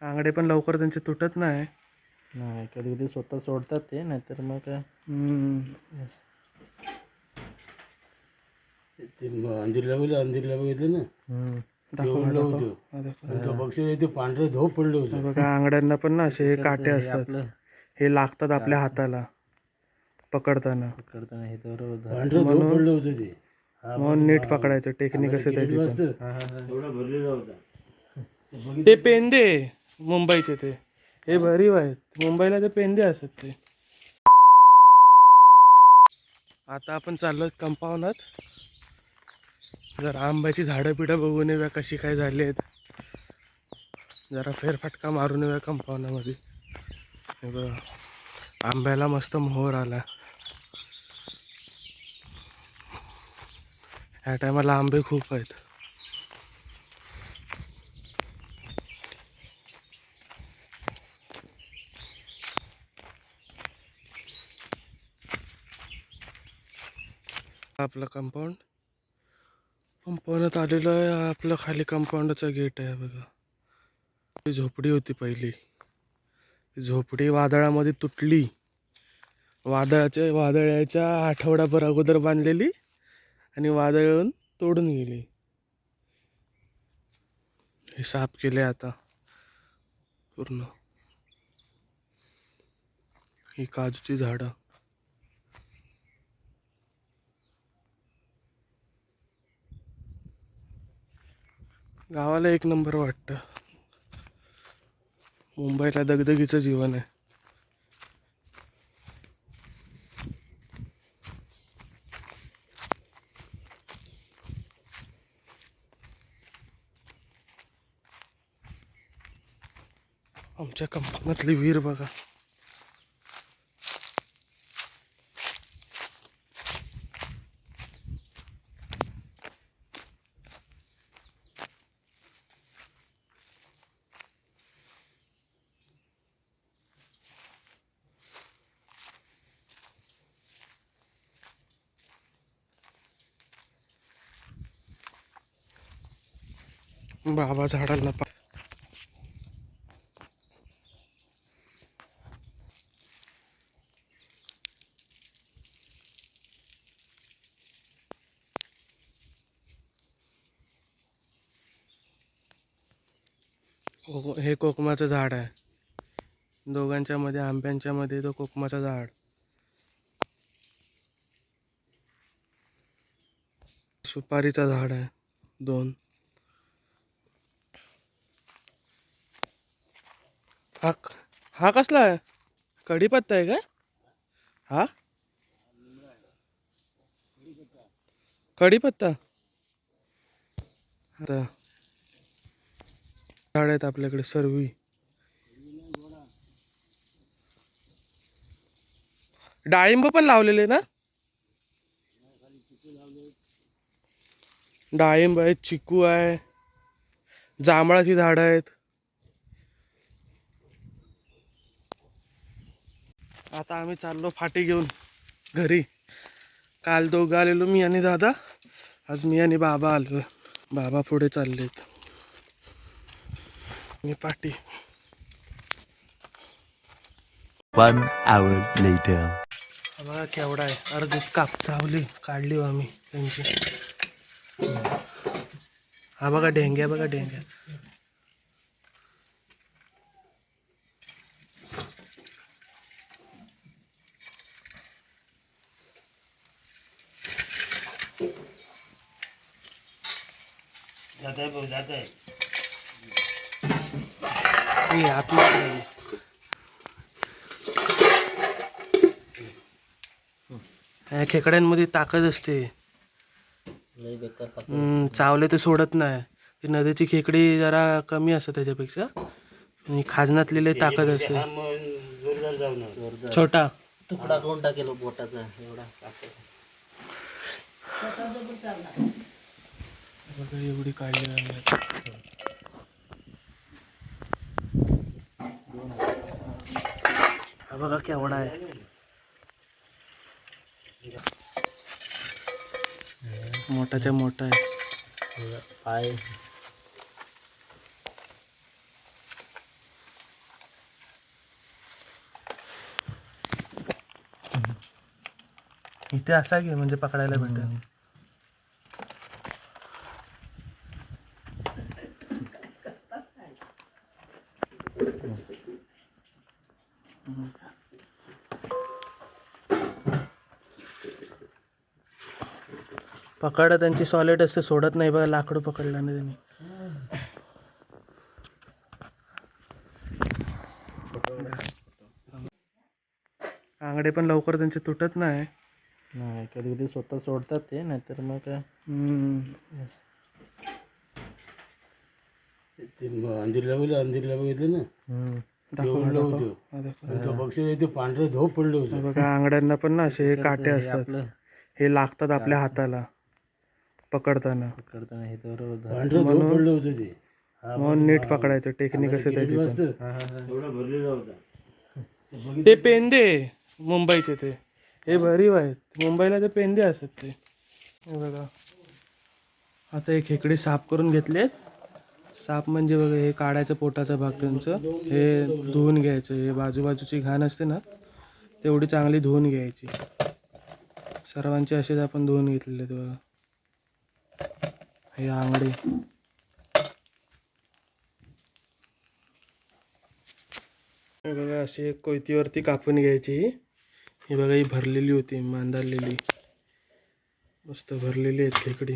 आंगडे पण लवकर त्यांचे तुटत नाही. नाही कधी कधी स्वतः सोडतात ते, नाहीतर मग काय. ते अंधीरला बघितलं ना, दाखव तो पक्षी ते पांढरे धोप पडले होते. बघा आंगड्यांना पण ना असे काटे असतात, हे लागतात आपल्या हाताला पकडताना. हे बरोबर पांढरे धोप पडले होते ते. म्हणून नीट पकडायचं, टेक्निक असे त्याची पण. एवढा भरलेला होता. ते पेंदे मुंबईचे, ते हे भरीव आहेत. मुंबईला ते पेंदे असतात ते. आता आपण चाललो कंपाऊंडात. जरा आंब्याची झाडं पिढं बघून येऊया कशी काय झाली आहेत. जरा फेरफटका मारून येऊया कंपाऊंडामध्ये. हे बघा आंब्याला मस्त मोहर आला. ह्या टायमाला आंबे खूप आहेत. आपलं कंपाऊंडात आलेलं आहे. आपलं खाली कंपाऊंडचा गेट आहे बघा. ती झोपडी होती पहिली. झोपडी वादळामध्ये तुटली. वादळाच्या आठवड्याभर अगोदर बांधलेली आणि वादळ येऊन तोडून गेली. हे साफ केले आता पूर्ण. ही काजूची झाडं. गावाला एक नंबर वाटतं. मुंबईला दगदगीचं जीवन आहे. आमच्या कंपाऊंडातली विहीर बघा. बाबा झाडांना हे कोकमाचं झाड आहे. दोघांच्या मध्ये, आंब्यांच्या मध्ये तो कोकमाचं झाड. सुपारीचं झाड आहे 2. हा कसला आहे? कढीपत्ता आहे का हा? कढीपत्ता. आता झाड आहेत आपल्याकडे सर्वी. डाळिंब पण लावलेले ना. डाळिंब आहे, चिकू आहे, जांभळाची झाडं आहेत. आता आम्ही चाललो फाटी घेऊन घरी. काल दोघं आलेलो, मी आणि दादा. आज मी आणि बाबा आलो. बाबा पुढे चाललेत, मी पाठी. 1 hour later. बघा केवढा आहे. अर्धी चावली काढली हो आम्ही त्यांची. हा बघा ढेंग्या, बघा ढेंग्या. जात आहे. खेकड्यांमध्ये ताकद असते. चावले ते सोडत नाही. ती नदीची खेकडी जरा कमी असते त्याच्यापेक्षा. आणि खाजनातलेले ताकद असते. छोटा तुकडा करून टाकेल बोटाचा एवढा. बघा एवढी काढली आम्ही. हा बघा केवढा आहे. मोठाच्या मोठा आहे. पाय इथे असा घे म्हणजे पकडायला भेटेल. पकड त्यांची सॉलिड असते, सोडत नाही बघा. लाकडं पकडलं ना त्यांनी. आंगडे पण लवकर त्यांचे तुटत नाही. नाही कधी कधी स्वतः सोडतात ते, नाहीतर मग काय. ते अंधीरला बघितलं ना, दाखव तो बक्षीस ते पांढरे धोप पडले होते. बघा. आंगड्यांना पण ना असे काटे असतात, आपलं हे लागतात आपल्या हाताला पकडताना. पकडताना हे बरोबर पांढरे धोप पडले होते ते. म्हणून नीट पकडायचं. टेक्निक असते त्याची पण. एवढा भरलेला होता. ते पेंदे मुंबईचे, ते हे भरीव आहेत. मुंबईला ते पेंदे असतात ते. हे बघा. आता एक खेकडे साफ करून घेतलेत. साफ म्हणजे बघा, हे काढायचं पोटाचा भाग त्यांचं. हे धुवून घ्यायचं. हे बाजूबाजूची घाण असते ना, तेवढी चांगली धुवून घ्यायची. सर्वांचे असेच आपण धुवून घेतलेले आहेत बघा. हे आंगडे. हे बघा, अशी एक कोयतीवरती कापून घ्यायची. ही बघा, ही भरलेली होती, मांदारलेली. मस्त भरलेली आहेत खेकडी.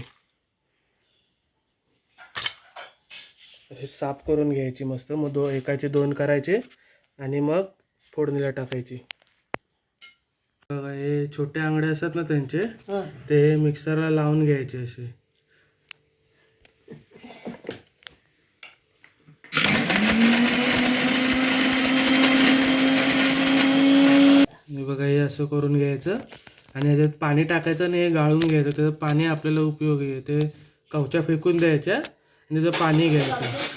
अशी साफ करून घ्यायची मस्त. मग एकाचे 2 करायचे आणि मग फोडणीला टाकायची. बघा, हे छोटे आंगडे असतात ना त्यांचे, ते मिक्सरला लावून घ्यायचे असे. हे बघा, हे असं करून घ्यायचं आणि ह्याच्यात पाणी टाकायचं आणि हे गाळून घ्यायचं. त्याचं पाणी आपल्याला उपयोगी आहे. ते कवच्या फेकून द्यायच्या आणि त्याचं पाणी घ्यायचं.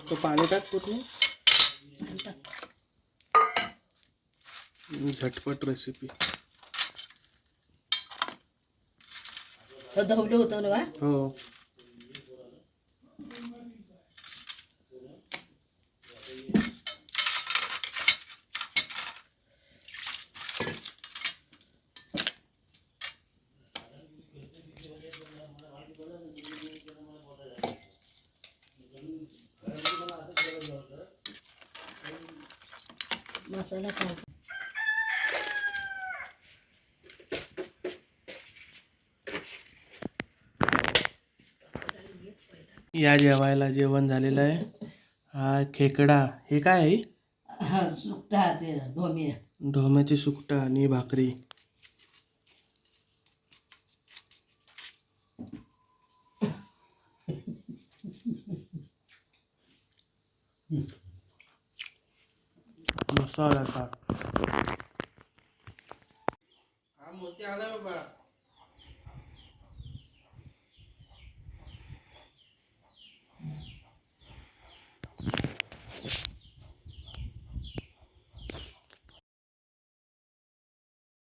तो पाणी टाक पूर्ण. झटपट रेसिपी. धवलं होतं ना. हो. मसाला टाक. या जेवायला जेवण झालेलं आहे. हा खेकडा. हे काय आहे? सुकटा ते ढोमे. ढोम्याची सुकटा आणि भाकरी. मसाला टाक. हा मोती आला बाबा.